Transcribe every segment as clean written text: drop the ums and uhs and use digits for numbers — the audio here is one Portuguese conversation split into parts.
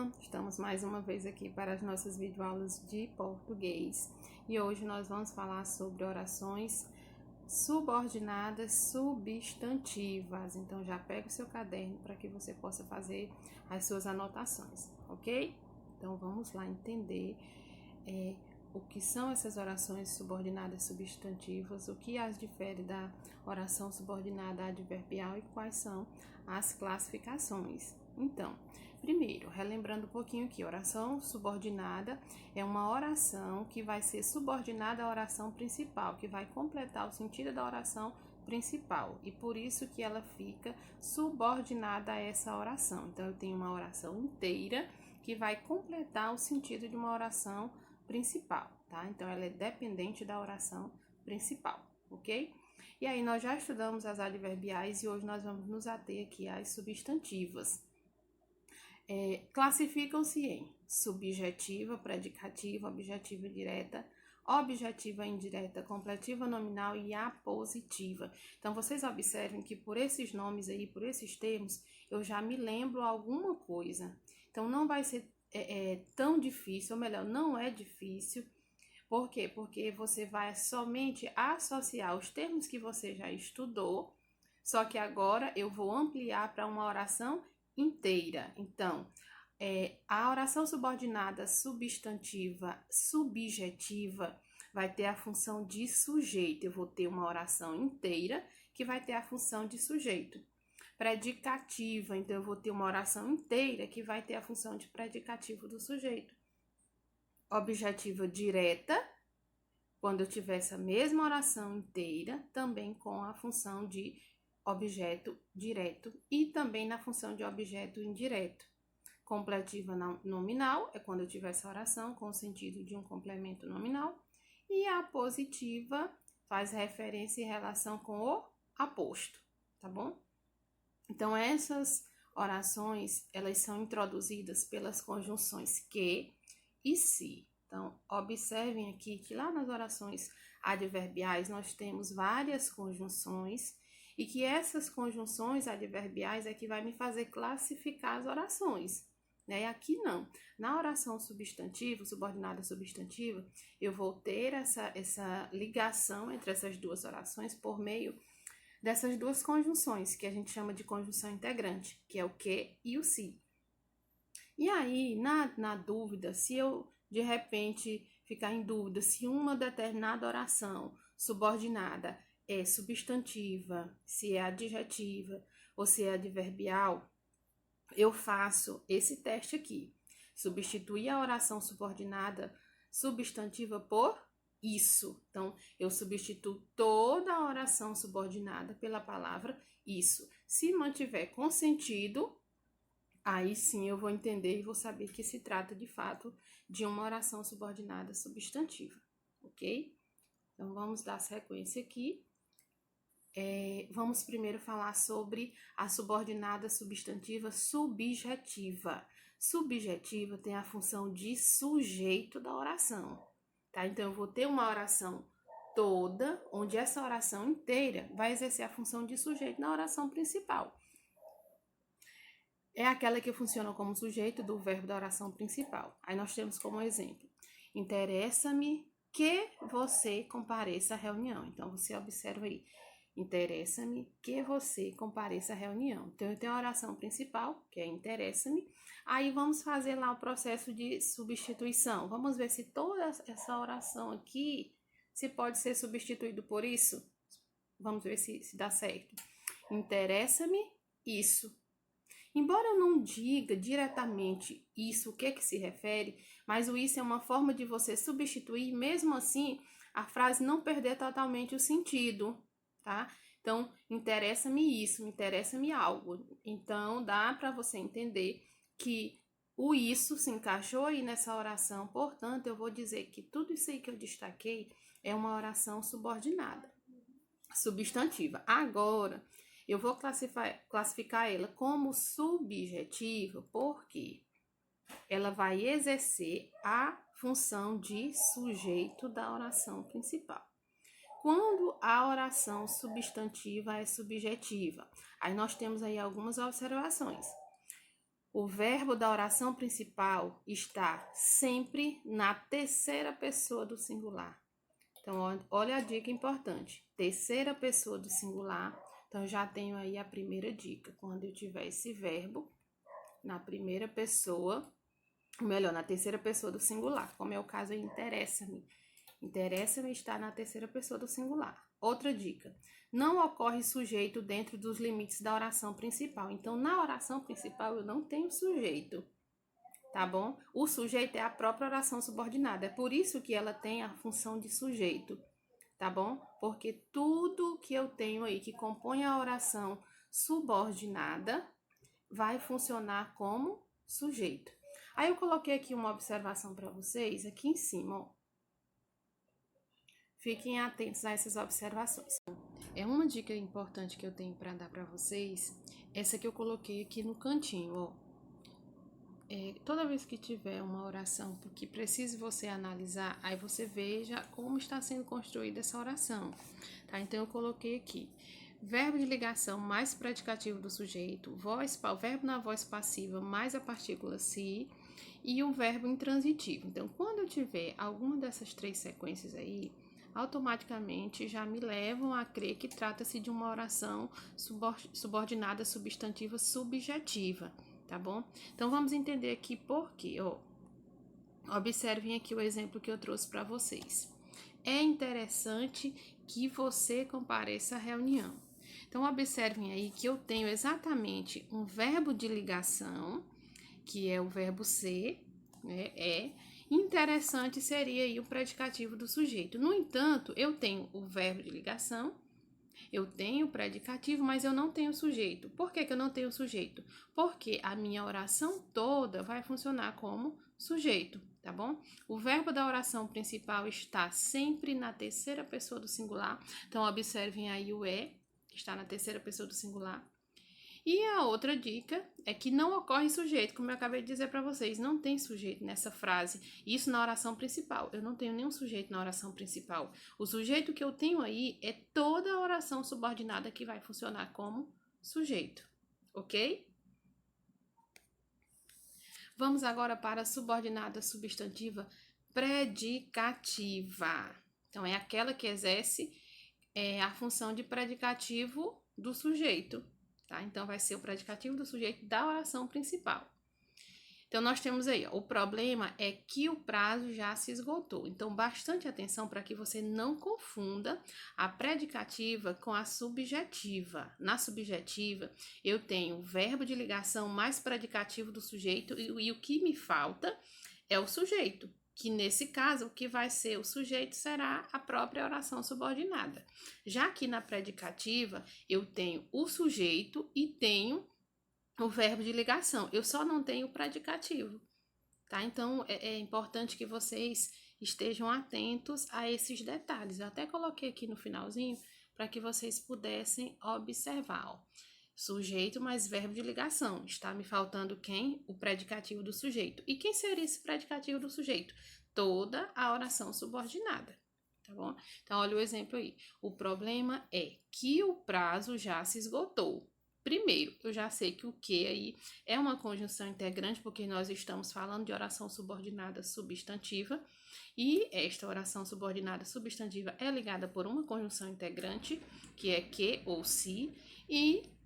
turma, estamos mais uma vez aqui para as nossas videoaulas de português e hoje nós vamos falar sobre orações subordinadas substantivas. Então já pega o seu caderno para que você possa fazer as suas anotações, ok? Então vamos lá entender o que são essas orações subordinadas substantivas, o que as difere da oração subordinada adverbial e quais são as classificações. Então, primeiro, relembrando um pouquinho aqui, oração subordinada é uma oração que vai ser subordinada à oração principal, que vai completar o sentido da oração principal, e por isso que ela fica subordinada a essa oração. Então, eu tenho uma oração inteira que vai completar o sentido de uma oração principal, tá? Então, ela é dependente da oração principal, ok? E aí, nós já estudamos as adverbiais e hoje nós vamos nos ater aqui às substantivas. Classificam-se em subjetiva, predicativa, objetiva direta, objetiva indireta, completiva nominal e apositiva. Então, vocês observem que por esses nomes aí, por esses termos, eu já me lembro alguma coisa. Então, não vai ser tão difícil, ou melhor, não é difícil. Por quê? Porque você vai somente associar os termos que você já estudou, só que agora eu vou ampliar para uma oração inteira. Então, a oração subordinada substantiva subjetiva vai ter a função de sujeito. Eu vou ter uma oração inteira que vai ter a função de sujeito. Predicativa, então eu vou ter uma oração inteira que vai ter a função de predicativo do sujeito. Objetiva direta, quando eu tiver essa mesma oração inteira, também com a função de objeto direto e também na função de objeto indireto. Completiva nominal é quando eu tiver essa oração com o sentido de um complemento nominal. E a apositiva faz referência em relação com o aposto, tá bom? Então, essas orações, elas são introduzidas pelas conjunções que e se. Então, observem aqui que lá nas orações adverbiais nós temos várias conjunções e que essas conjunções adverbiais é que vai me fazer classificar as orações, né? Aqui não. Na oração substantiva, subordinada substantiva, eu vou ter essa ligação entre essas duas orações por meio dessas duas conjunções, que a gente chama de conjunção integrante, que é o que e o se. E aí, na dúvida, se eu de repente ficar em dúvida se uma determinada oração subordinada é substantiva, se é adjetiva ou se é adverbial, eu faço esse teste aqui. Substituir a oração subordinada substantiva por isso. Então, eu substituo toda a oração subordinada pela palavra isso. Se mantiver com sentido, aí sim eu vou entender e vou saber que se trata de fato de uma oração subordinada substantiva, ok? Então, vamos dar sequência aqui. Vamos primeiro falar sobre a subordinada substantiva subjetiva. Subjetiva tem a função de sujeito da oração, tá? Então, eu vou ter uma oração toda, onde essa oração inteira vai exercer a função de sujeito na oração principal. É aquela que funciona como sujeito do verbo da oração principal. Aí nós temos como exemplo: interessa-me que você compareça à reunião. Então, você observa aí: interessa-me que você compareça à reunião. Então, eu tenho a oração principal, que é interessa-me. Aí, vamos fazer lá o processo de substituição. Vamos ver se toda essa oração aqui se pode ser substituído por isso. Vamos ver se dá certo. Interessa-me isso. Embora eu não diga diretamente isso, o que se refere, mas o isso é uma forma de você substituir, mesmo assim, a frase não perder totalmente o sentido, tá? Então, interessa-me isso, interessa-me algo. Então, dá para você entender que o isso se encaixou aí nessa oração, portanto, eu vou dizer que tudo isso aí que eu destaquei é uma oração subordinada, substantiva. Agora, eu vou classificar ela como subjetiva porque ela vai exercer a função de sujeito da oração principal. Quando a oração substantiva é subjetiva, aí nós temos aí algumas observações. o verbo da oração principal está sempre na terceira pessoa do singular. Então, olha a dica importante. Terceira pessoa do singular. Então, já tenho aí a primeira dica. Quando eu tiver esse verbo na primeira pessoa, melhor, na terceira pessoa do singular, como é o caso aí, interessa-me. Interessa-me estar na terceira pessoa do singular. Outra dica. Não ocorre sujeito dentro dos limites da oração principal. Então, na oração principal, eu não tenho sujeito, tá bom? O sujeito é a própria oração subordinada. É por isso que ela tem a função de sujeito, tá bom? Porque tudo que eu tenho aí que compõe a oração subordinada vai funcionar como sujeito. Aí eu coloquei aqui uma observação para vocês, aqui em cima, ó. Fiquem atentos a essas observações. É uma dica importante que eu tenho para dar para vocês, essa que eu coloquei aqui no cantinho, ó. Toda vez que tiver uma oração que precise você analisar, aí você veja como está sendo construída essa oração, tá? Então, eu coloquei aqui, verbo de ligação mais predicativo do sujeito, o verbo na voz passiva mais a partícula se e o verbo intransitivo. Então, quando eu tiver alguma dessas três sequências aí, automaticamente já me levam a crer que trata-se de uma oração subordinada substantiva subjetiva, tá bom? Então, vamos entender aqui por quê, ó. Observem aqui o exemplo que eu trouxe para vocês. É interessante que você compareça à reunião. Então, observem aí que eu tenho exatamente um verbo de ligação, que é o verbo ser, né? Interessante seria aí o predicativo do sujeito. No entanto, eu tenho o verbo de ligação, eu tenho o predicativo, mas eu não tenho sujeito. Por que eu não tenho sujeito? Porque a minha oração toda vai funcionar como sujeito, tá bom? O verbo da oração principal está sempre na terceira pessoa do singular. Então, observem aí o que está na terceira pessoa do singular. E a outra dica é que não ocorre sujeito, como eu acabei de dizer para vocês, não tem sujeito nessa frase, isso na oração principal. Eu não tenho nenhum sujeito na oração principal. O sujeito que eu tenho aí é toda a oração subordinada que vai funcionar como sujeito, ok? Vamos agora para a subordinada substantiva predicativa. Então, é aquela que exerce a função de predicativo do sujeito. Tá? Então, vai ser o predicativo do sujeito da oração principal. Então, nós temos aí, ó, o problema é que o prazo já se esgotou. Então, bastante atenção para que você não confunda a predicativa com a subjetiva. Na subjetiva, eu tenho o verbo de ligação mais predicativo do sujeito e o que me falta é o sujeito. Que nesse caso, o que vai ser o sujeito será a própria oração subordinada. Já que na predicativa, eu tenho o sujeito e tenho o verbo de ligação. Eu só não tenho o predicativo, tá? Então, é importante que vocês estejam atentos a esses detalhes. Eu até coloquei aqui no finalzinho para que vocês pudessem observar, ó. Sujeito mais verbo de ligação. Está me faltando quem? O predicativo do sujeito. E quem seria esse predicativo do sujeito? Toda a oração subordinada, tá bom? Então, olha o exemplo aí. O problema é que o prazo já se esgotou. Primeiro, eu já sei que o que aí é uma conjunção integrante, porque nós estamos falando de oração subordinada substantiva, e esta oração subordinada substantiva é ligada por uma conjunção integrante, que é que ou se, e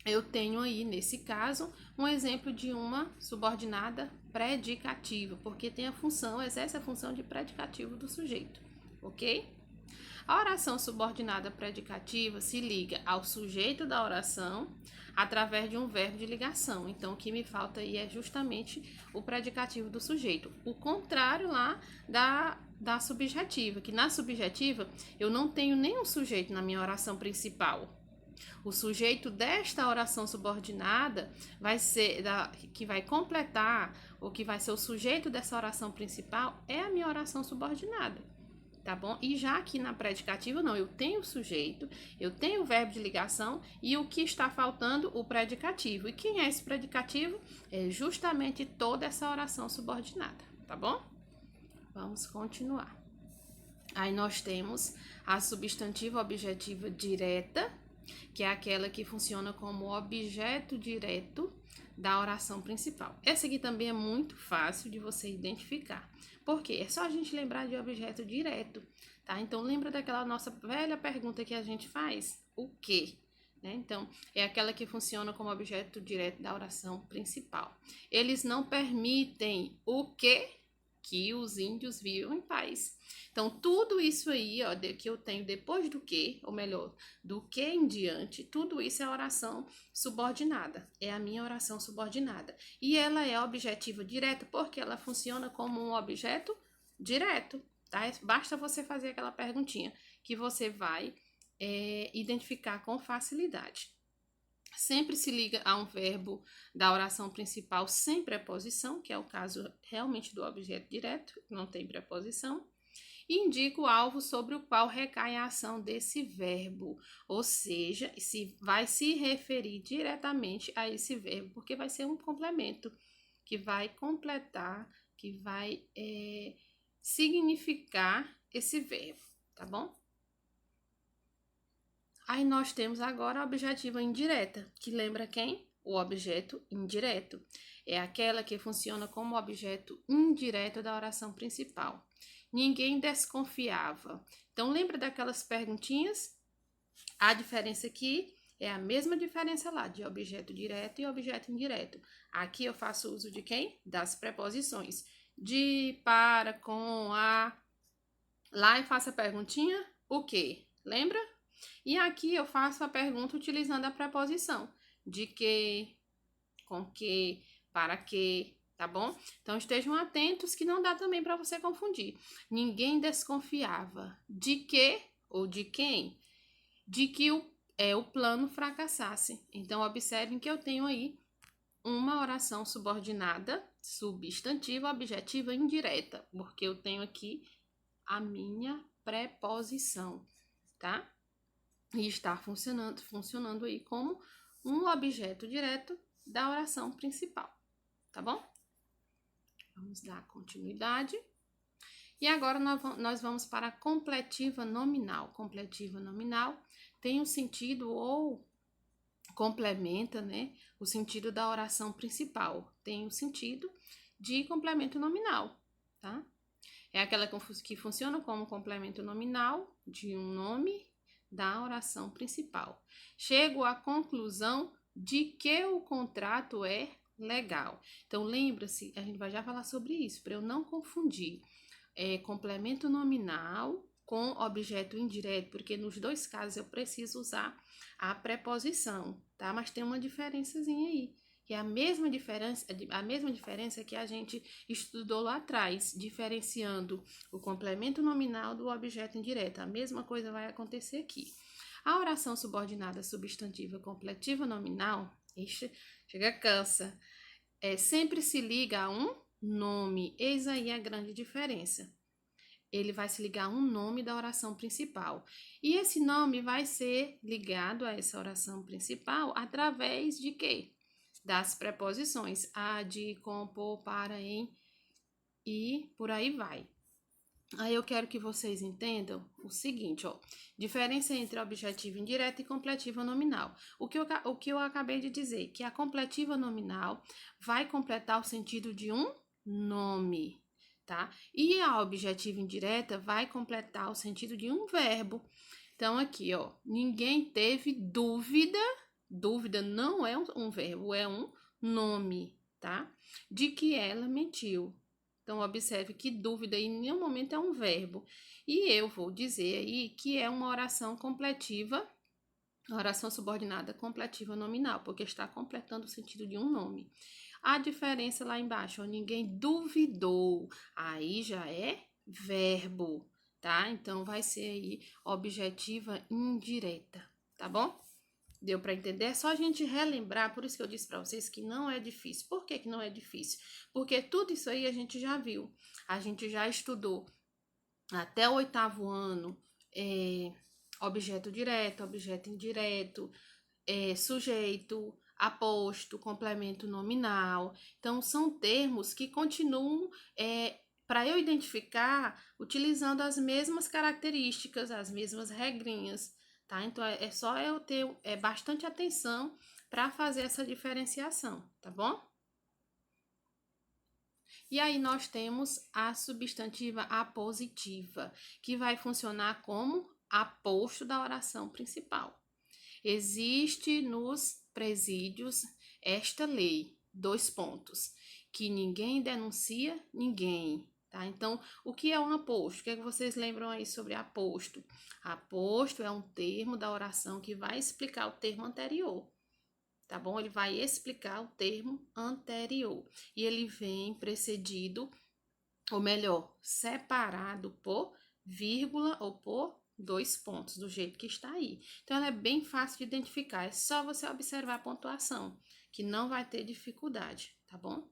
eu tenho aí, nesse caso, um exemplo de uma subordinada predicativa, porque tem a função, exerce a função de predicativo do sujeito, ok? A oração subordinada predicativa se liga ao sujeito da oração através de um verbo de ligação. Então, o que me falta aí é justamente o predicativo do sujeito. O contrário lá da subjetiva, que na subjetiva eu não tenho nenhum sujeito na minha oração principal. O sujeito desta oração subordinada vai ser, que vai completar, ou que vai ser o sujeito dessa oração principal, é a minha oração subordinada, tá bom? E já aqui na predicativa, não, eu tenho o sujeito, eu tenho o verbo de ligação e o que está faltando, o predicativo. E quem é esse predicativo? É justamente toda essa oração subordinada, tá bom? Vamos continuar. Aí nós temos a substantiva objetiva direta, que é aquela que funciona como objeto direto da oração principal. Essa aqui também é muito fácil de você identificar. Por quê? É só a gente lembrar de objeto direto, tá? Então, lembra daquela nossa velha pergunta que a gente faz? O quê? Né? Então, é aquela que funciona como objeto direto da oração principal. Eles não permitem o quê? Que os índios vivam em paz. Então, tudo isso aí, ó, que eu tenho depois do que, ou melhor, do que em diante, tudo isso é oração subordinada. É a minha oração subordinada. E ela é objetiva direta porque ela funciona como um objeto direto, tá? Basta você fazer aquela perguntinha que você vai identificar com facilidade. Sempre se liga a um verbo da oração principal sem preposição, que é o caso realmente do objeto direto, não tem preposição, e indica o alvo sobre o qual recai a ação desse verbo, ou seja, se vai se referir diretamente a esse verbo, porque vai ser um complemento que vai completar, que vai significar esse verbo, tá bom? Aí nós temos agora a objetiva indireta, que lembra quem? O objeto indireto. É aquela que funciona como objeto indireto da oração principal. Ninguém desconfiava. Então, lembra daquelas perguntinhas? A diferença aqui é a mesma diferença lá, de objeto direto e objeto indireto. Aqui eu faço uso de quem? Das preposições. De, para, com, a. Lá eu faço a perguntinha, o quê? Lembra? E aqui eu faço a pergunta utilizando a preposição de que, com que, para que, tá bom? Então estejam atentos que não dá também para você confundir. Ninguém desconfiava de que ou de quem? De que o plano fracassasse. Então observem que eu tenho aí uma oração subordinada, substantiva, objetiva, indireta, porque eu tenho aqui a minha preposição, tá? E está funcionando aí como um objeto direto da oração principal, tá bom? Vamos dar continuidade. E agora nós vamos para a completiva nominal. Completiva nominal tem o sentido ou complementa, né, o sentido da oração principal. Tem o sentido de complemento nominal, tá? É aquela que funciona como complemento nominal de um nome da oração principal. Chego à conclusão de que o contrato é legal. Então, lembra-se, a gente vai já falar sobre isso, para eu não confundir complemento nominal com objeto indireto, porque nos dois casos eu preciso usar a preposição, tá? Mas tem uma diferençazinha aí, que é a mesma diferença que a gente estudou lá atrás, diferenciando o complemento nominal do objeto indireto. A mesma coisa vai acontecer aqui. A oração subordinada substantiva completiva nominal, chega cansa, sempre se liga a um nome. Eis aí a grande diferença. Ele vai se ligar a um nome da oração principal. E esse nome vai ser ligado a essa oração principal através de quê? Das preposições a, de, com, por, para, em e por aí vai. Aí eu quero que vocês entendam o seguinte, ó, diferença entre objetiva indireta e completiva nominal. O que eu acabei de dizer, que a completiva nominal vai completar o sentido de um nome, tá? E a objetiva indireta vai completar o sentido de um verbo. Então aqui, ó, ninguém teve dúvida. Dúvida não é um verbo, é um nome, tá? De que ela mentiu. Então, observe que dúvida em nenhum momento é um verbo. E eu vou dizer aí que é uma oração completiva, oração subordinada completiva nominal, porque está completando o sentido de um nome. A diferença lá embaixo, ó, ninguém duvidou, aí já é verbo, tá? Então, vai ser aí objetiva indireta, tá bom? Deu para entender? É só a gente relembrar, por isso que eu disse para vocês que não é difícil. Por que não é difícil? Porque tudo isso aí a gente já viu, a gente já estudou até o 8º ano, objeto direto, objeto indireto, sujeito, aposto, complemento nominal. Então, são termos que continuam para eu identificar utilizando as mesmas características, as mesmas regrinhas, tá? Então, é só eu ter bastante atenção para fazer essa diferenciação, tá bom? E aí nós temos a substantiva apositiva, que vai funcionar como aposto da oração principal. Existe nos presídios esta lei, 2 pontos, que ninguém denuncia ninguém, tá? Então, o que é um aposto? O que é que vocês lembram aí sobre aposto? Aposto é um termo da oração que vai explicar o termo anterior, tá bom? Ele vai explicar o termo anterior e ele vem precedido, ou melhor, separado por vírgula ou por 2 pontos, do jeito que está aí. Então, ela é bem fácil de identificar, é só você observar a pontuação, que não vai ter dificuldade, tá bom?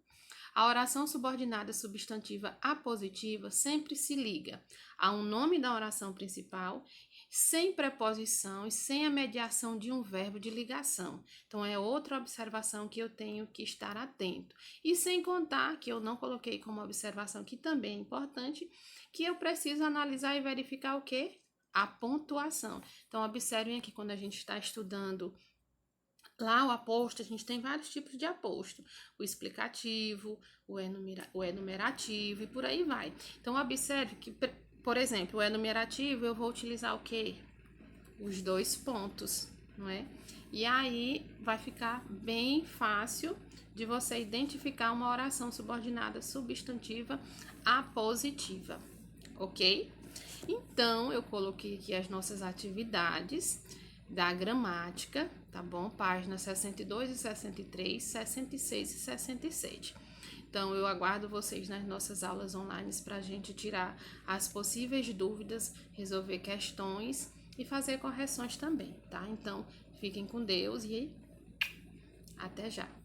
A oração subordinada substantiva apositiva sempre se liga a um nome da oração principal, sem preposição e sem a mediação de um verbo de ligação. Então, é outra observação que eu tenho que estar atento. E sem contar, que eu não coloquei como observação, que também é importante, que eu preciso analisar e verificar o quê? A pontuação. Então, observem aqui quando a gente está estudando lá o aposto, a gente tem vários tipos de aposto. O explicativo, o enumerativo e por aí vai. Então, observe que, por exemplo, o enumerativo eu vou utilizar o quê? Os 2 pontos, não é? E aí vai ficar bem fácil de você identificar uma oração subordinada substantiva apositiva, ok? Então, eu coloquei aqui as nossas atividades da gramática, tá bom? Páginas 62 e 63, 66 e 67. Então, eu aguardo vocês nas nossas aulas online para a gente tirar as possíveis dúvidas, resolver questões e fazer correções também, tá? Então, fiquem com Deus e até já!